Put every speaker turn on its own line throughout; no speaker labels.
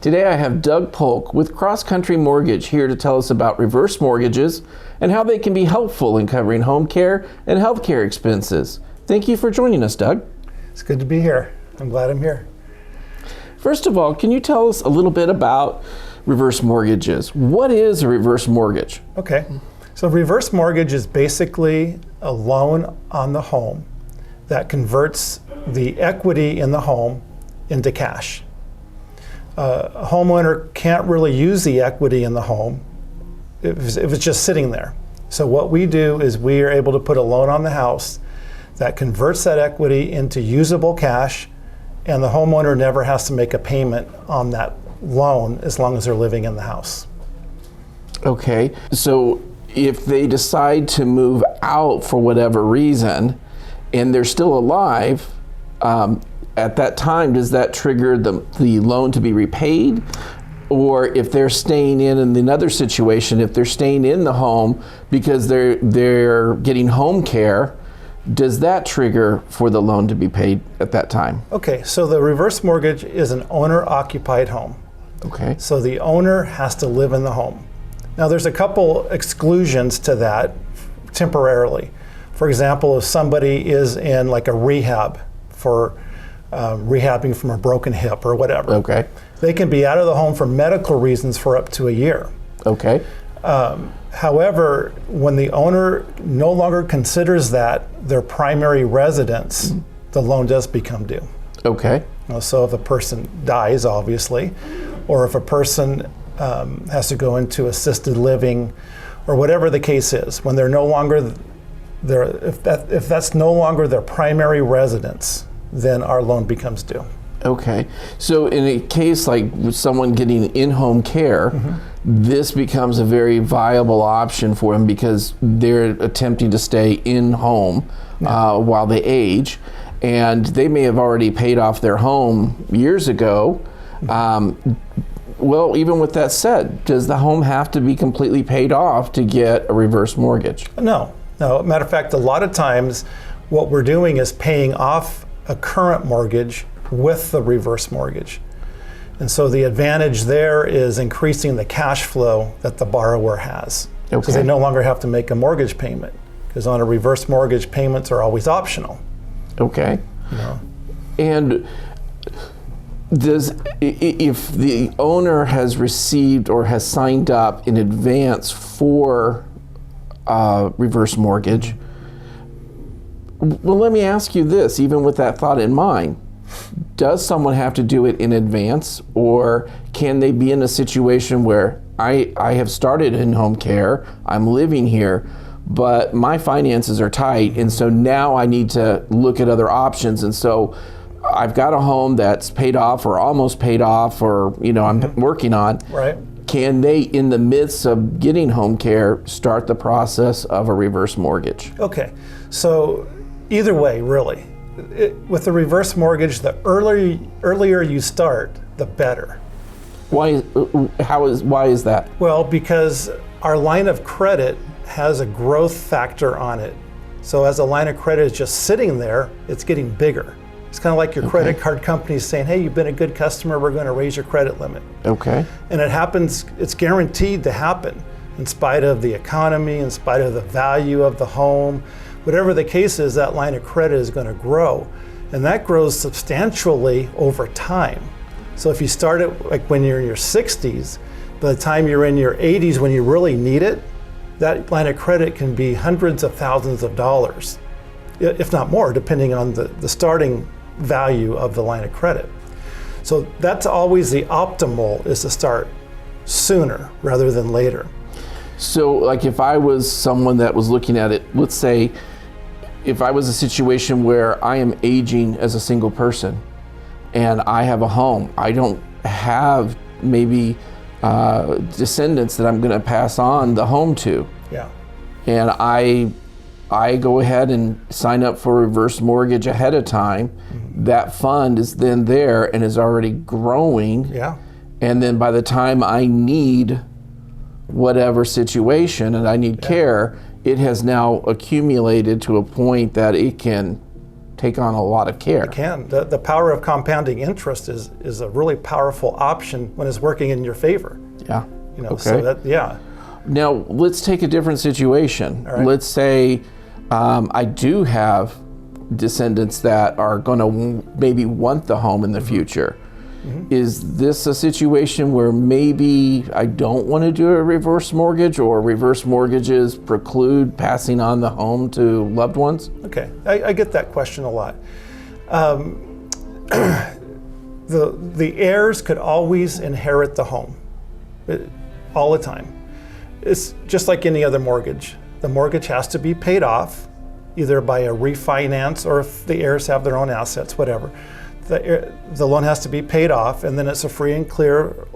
Today I have Doug Polk with Cross Country Mortgage here to tell us about reverse mortgages and how they can be helpful in covering home care and health care expenses. Thank you for joining us, Doug.
It's good to be here. I'm glad I'm here.
First of all, can you tell us a little bit about reverse mortgages? What is a reverse mortgage?
Okay. So reverse mortgage is basically a loan on the home that converts the equity in the home into cash. A homeowner can't really use the equity in the home if it's just sitting there. So what we do is we are able to put a loan on the house that converts that equity into usable cash, and the homeowner never has to make a payment on that loan as long as they're living in the house.
Okay, so if they decide to move out for whatever reason and they're still alive, at that time, does that trigger the loan to be repaid? Or if they're staying in another situation, if they're staying in the home because they're getting home care, does that trigger for the loan to be paid at that time?
Okay, so the reverse mortgage is an owner-occupied home.
Okay.
So the owner has to live in the home. Now there's a couple exclusions to that temporarily. For example, if somebody is in like a rehab for rehabbing from a broken hip or whatever.
Okay.
They can be out of the home for medical reasons for up to a year.
Okay.
However, when the owner no longer considers that their primary residence, the loan does become due.
Okay.
So if a person dies, obviously, or if a person has to go into assisted living, or whatever the case is, when they're no longer if that's no longer their primary residence, then our loan becomes due.
Okay. So in a case like with someone getting in-home care, this becomes a very viable option for them because they're attempting to stay in home while they age, and they may have already paid off their home years ago. Well, even with that said, does the home have to be completely paid off to get a reverse mortgage?
No. Matter of fact, a lot of times what we're doing is paying off a current mortgage with the reverse mortgage. And so the advantage there is increasing the cash flow that the borrower has.
Okay.
Because they no longer have to make a mortgage payment. Because on a reverse mortgage, payments are always optional.
Okay.
No.
And if the owner has received or has signed up in advance for reverse mortgage, well, let me ask you this, even with that thought in mind, does someone have to do it in advance, or can they be in a situation where I have started in home care, I'm living here, but my finances are tight, and so now I need to look at other options, and so I've got a home that's paid off or almost paid off, or I'm working on.
Right.
Can they, in the midst of getting home care, start the process of a reverse mortgage?
Okay, so either way, really. With the reverse mortgage, the earlier you start, the better.
Why is that?
Well, because our line of credit has a growth factor on it. So as a line of credit is just sitting there, it's getting bigger. It's kind of like your credit card company saying, hey, you've been a good customer, we're going to raise your credit limit.
Okay.
And it happens, it's guaranteed to happen in spite of the economy, in spite of the value of the home. Whatever the case is, that line of credit is going to grow. And that grows substantially over time. So if you start it like when you're in your 60s, by the time you're in your 80s when you really need it, that line of credit can be hundreds of thousands of dollars, if not more, depending on the starting value of the line of credit. So that's always the optimal, is to start sooner rather than later.
So like if I was someone that was looking at it, let's say if I was a situation where I am aging as a single person and I have a home, I don't have maybe descendants that I'm going to pass on the home to.
Yeah.
And I go ahead and sign up for a reverse mortgage ahead of time. That fund is then there and is already growing.
Yeah.
And then by the time I need whatever situation and I need care, it has now accumulated to a point that it can take on a lot of care.
It can. The power of compounding interest is a really powerful option when it's working in your favor.
Yeah.
You know,
Okay.
so that, yeah.
Now, let's take a different situation.
All right.
Let's say I do have descendants that are going to maybe want the home in the future. Is this a situation where maybe I don't want to do a reverse mortgage, or reverse mortgages preclude passing on the home to loved ones?
Okay, I get that question a lot. The heirs could always inherit the home, all the time. It's just like any other mortgage. The mortgage has to be paid off, either by a refinance or if the heirs have their own assets, whatever. The loan has to be paid off, and then it's a free and clear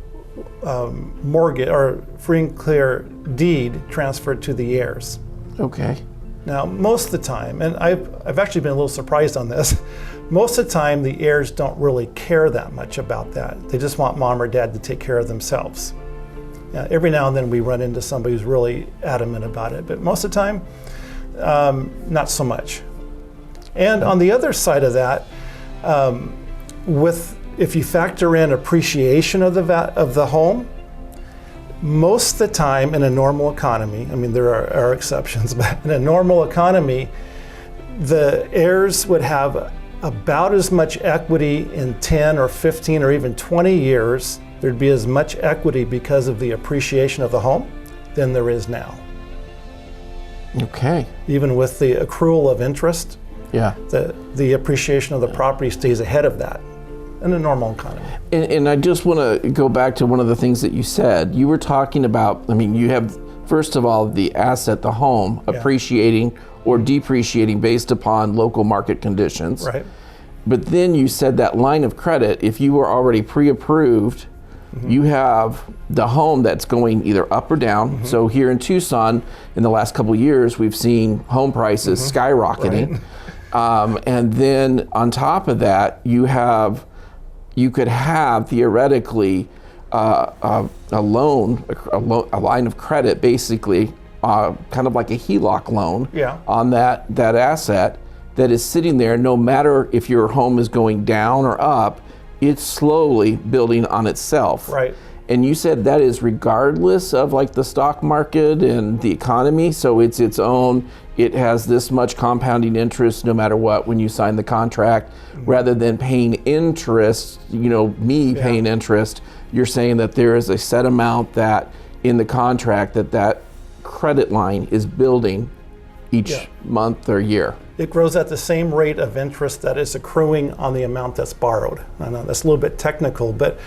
mortgage or free and clear deed transferred to the heirs.
Okay.
Now, most of the time, and I've actually been a little surprised on this, most of the time the heirs don't really care that much about that. They just want mom or dad to take care of themselves. Every now and then we run into somebody who's really adamant about it, but most of the time, not so much. And on the other side of that, if you factor in appreciation of the home, most of the time in a normal economy, I mean there are exceptions, but in a normal economy, the heirs would have about as much equity in 10 or 15 or even 20 years. Thered be as much equity because of the appreciation of the home than there is now.
Okay.
Even with the accrual of interest,
Yeah.
the appreciation of the property stays ahead of that in a normal economy.
And I just want to go back to one of the things that you said. You were talking about, I mean, you have, first of all, the asset, the home, appreciating or depreciating based upon local market conditions.
Right.
But then you said that line of credit, if you were already pre-approved, you have the home that's going either up or down. So here in Tucson, in the last couple of years, we've seen home prices skyrocketing.
Right.
And then on top of that, you could have theoretically a loan, a line of credit, basically, kind of like a HELOC loan on that asset that is sitting there. No matter if your home is going down or up, it's slowly building on itself.
Right.
And you said that is regardless of like the stock market and the economy. So it's its own, it has this much compounding interest no matter what when you sign the contract, rather than paying interest, paying interest. You're saying that there is a set amount that in the contract that credit line is building each month or year.
It grows at the same rate of interest that is accruing on the amount that's borrowed. I know that's a little bit technical, but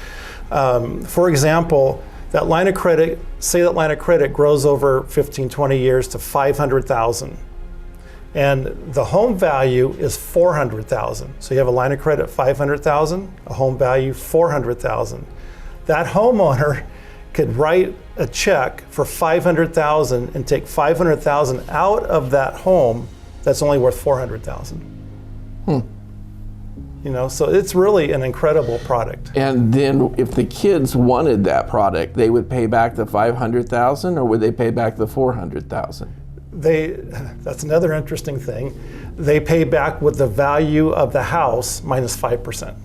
for example, that line of credit, say that line of credit grows over 15, 20 years to $500,000. And the home value is $400,000. So you have a line of credit $500,000, a home value $400,000. That homeowner could write a check for $500,000 and take $500,000 out of that home that's only worth $400,000. So it's really an incredible product.
And then if the kids wanted that product, they would pay back the $500,000, or would they pay back the $400,000?
That's another interesting thing. They pay back with the value of the house minus 5%.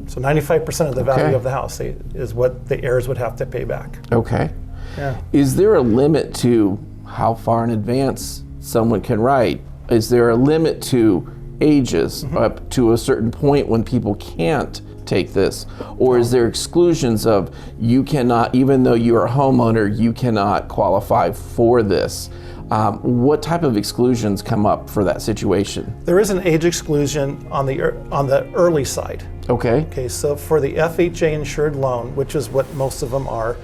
So 95% of the value of the house is what the heirs would have to pay back.
Okay.
Yeah.
Is there a limit to how far in advance someone can write? Is there a limit to ages up to a certain point when people can't take this? Or is there exclusions of you cannot, even though you're a homeowner, you cannot qualify for this? What type of exclusions come up for that situation?
There is an age exclusion on the early side.
Okay,
so for the FHA insured loan, which is what most of them are,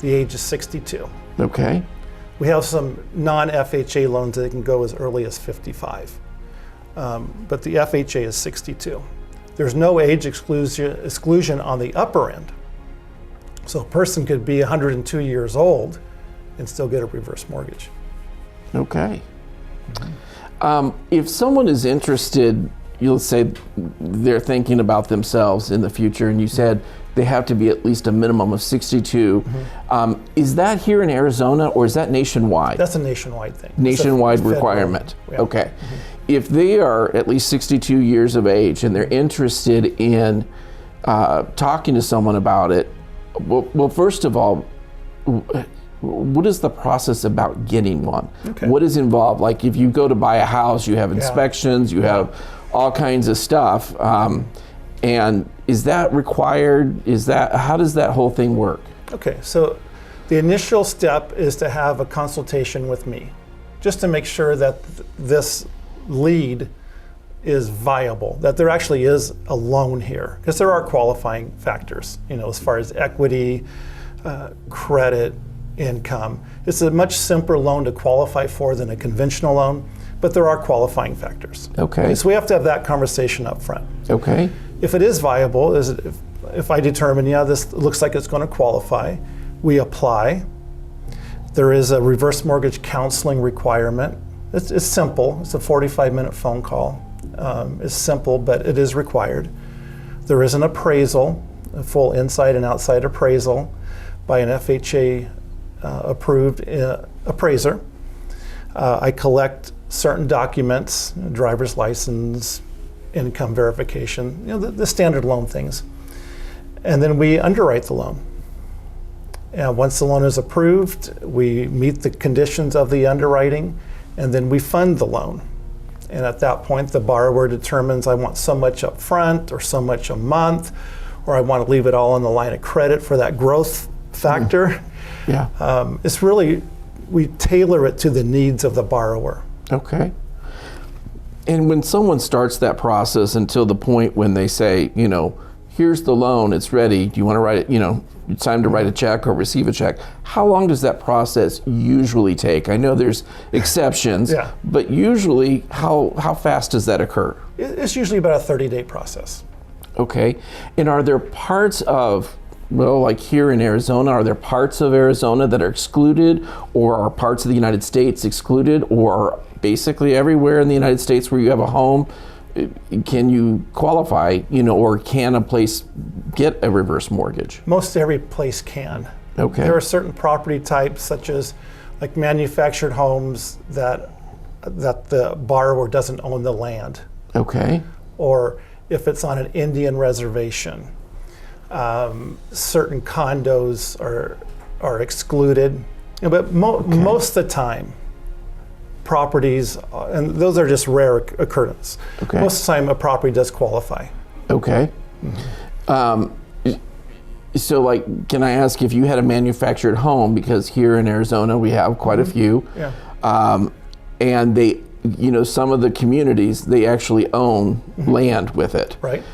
the age is 62.
Okay.
We have some non-FHA loans that can go as early as 55. But the FHA is 62. There's no age exclusion on the upper end. So a person could be 102 years old and still get a reverse mortgage.
Okay. If someone is interested, you'll say they're thinking about themselves in the future, and you said they have to be at least a minimum of 62. Is that here in Arizona, or is that nationwide?
That's a nationwide thing.
Nationwide requirement.
Yeah.
Okay. if they are at least 62 years of age and they're interested in talking to someone about it, well, first of all, what is the process about getting one?
Okay.
What is involved? Like if you go to buy a house, you have inspections, you have all kinds of stuff. And is that required? How does that whole thing work?
Okay, so the initial step is to have a consultation with me, just to make sure that this lead is viable, that there actually is a loan here, because there are qualifying factors, as far as equity, credit, income. It's a much simpler loan to qualify for than a conventional loan, but there are qualifying factors.
Okay.
So we have to have that conversation up front.
Okay.
If it is viable, if I determine, this looks like it's going to qualify, we apply. There is a reverse mortgage counseling requirement. It's simple. It's a 45-minute phone call. It's simple, but it is required. There is an appraisal, a full inside and outside appraisal by an FHA approved appraiser. I collect certain documents, driver's license, income verification, the standard loan things. And then we underwrite the loan. And once the loan is approved, we meet the conditions of the underwriting, and then we fund the loan. And at that point, the borrower determines, I want so much up front or so much a month, or I want to leave it all on the line of credit for that growth factor.
Yeah.
It's really, we tailor it to the needs of the borrower.
Okay. And when someone starts that process until the point when they say, here's the loan, it's ready, do you want to write it, it's time to write a check or receive a check, how long does that process usually take? I know there's exceptions, but usually how fast does that occur?
It's usually about a 30-day process.
Okay. And are there parts of, like here in Arizona, are there parts of Arizona that are excluded, or are parts of the United States excluded, or basically everywhere in the United States where you have a home, can you qualify, or can a place get a reverse mortgage?
Most every place can.
Okay.
There are certain property types, such as like manufactured homes, that the borrower doesn't own the land.
Okay.
Or if it's on an Indian reservation, certain condos are excluded. But most of the time, properties, and those are just rare occurrences.
Okay.
Most of the time, a property does qualify.
Okay. So, can I ask if you had a manufactured home, because here in Arizona we have quite a few, and they, some of the communities, they actually own land with it.
Right.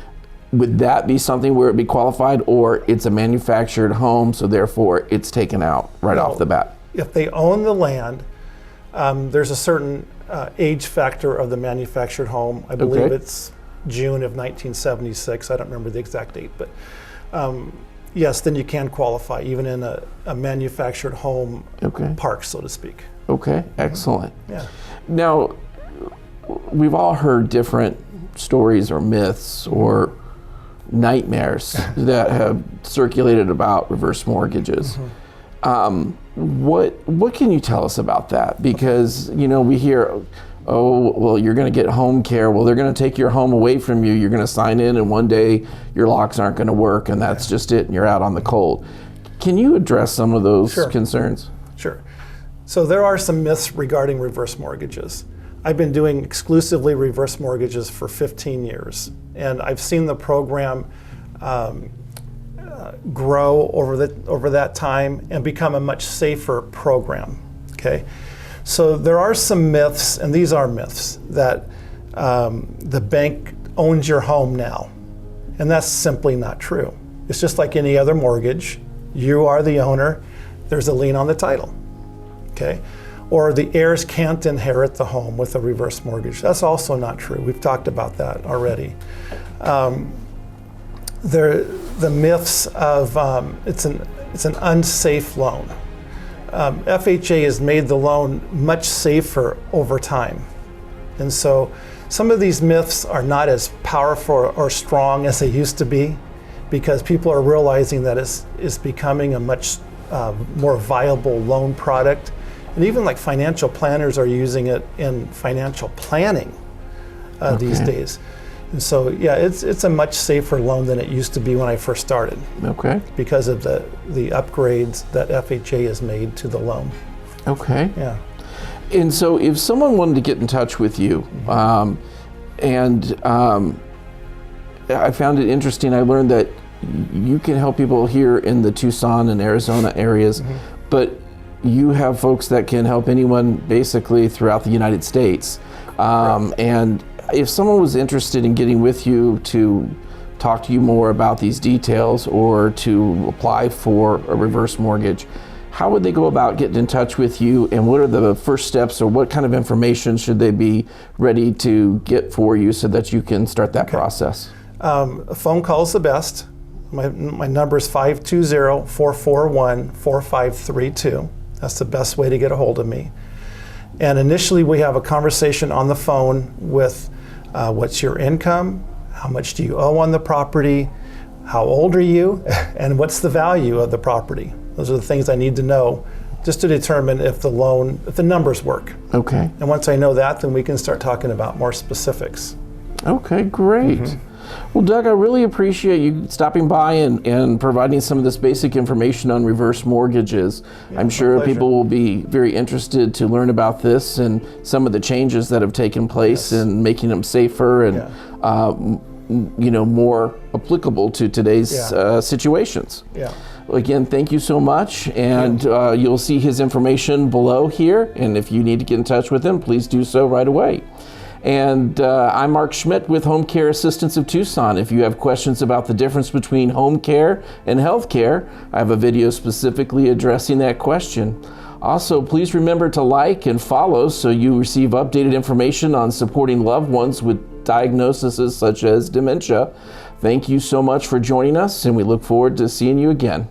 Would that be something where it'd be qualified, or it's a manufactured home, so therefore it's taken out right off the bat?
If they own the land, there's a certain age factor of the manufactured home. I believe it's June of 1976. I don't remember the exact date, but yes, then you can qualify, even in a manufactured home park, so to speak.
Okay, excellent.
Yeah.
Now, we've all heard different stories or myths or nightmares that have circulated about reverse mortgages. What can you tell us about that? Because we hear, you're going to get home care. Well, they're going to take your home away from you. You're going to sign in, and one day your locks aren't going to work, and that's just it, and you're out on the cold. Can you address some of those concerns?
Sure. So there are some myths regarding reverse mortgages. I've been doing exclusively reverse mortgages for 15 years, and I've seen the program grow over that time and become a much safer program. Okay, so there are some myths, and these are myths, that the bank owns your home now, and that's simply not true. It's just like any other mortgage. You are the owner. There's a lien on the title. Okay. Or the heirs can't inherit the home with a reverse mortgage. That's also not true. We've talked about that already. The myths of it's an unsafe loan. FHA has made the loan much safer over time. And so some of these myths are not as powerful or strong as they used to be, because people are realizing that it's becoming a much more viable loan product. And even like financial planners are using it in financial planning these days. And so, yeah, it's a much safer loan than it used to be when I first started.
Okay.
Because of the upgrades that FHA has made to the loan.
Okay.
Yeah.
And so if someone wanted to get in touch with you, I found it interesting. I learned that you can help people here in the Tucson and Arizona areas, but you have folks that can help anyone basically throughout the United States. And if someone was interested in getting with you to talk to you more about these details or to apply for a reverse mortgage, how would they go about getting in touch with you, and what are the first steps, or what kind of information should they be ready to get for you so that you can start that process?
A phone call is the best. My number is 520-441-4532. That's the best way to get a hold of me. And initially we have a conversation on the phone with what's your income, how much do you owe on the property, how old are you, and what's the value of the property. Those are the things I need to know just to determine if the numbers work.
Okay.
And once I know that, then we can start talking about more specifics.
Okay, great. Well, Doug, I really appreciate you stopping by and providing some of this basic information on reverse mortgages.
Yeah,
I'm sure
pleasure.
people will be very interested to learn about this and some of the changes that have taken place and making them safer and more applicable to today's situations.
Yeah.
Again, thank you so much, and you'll see his information below here, and if you need to get in touch with him, please do so right away. And I'm Mark Schmidt with Home Care Assistance of Tucson. If you have questions about the difference between home care and health care, I have a video specifically addressing that question. Also, please remember to like and follow so you receive updated information on supporting loved ones with diagnoses such as dementia. Thank you so much for joining us, and we look forward to seeing you again.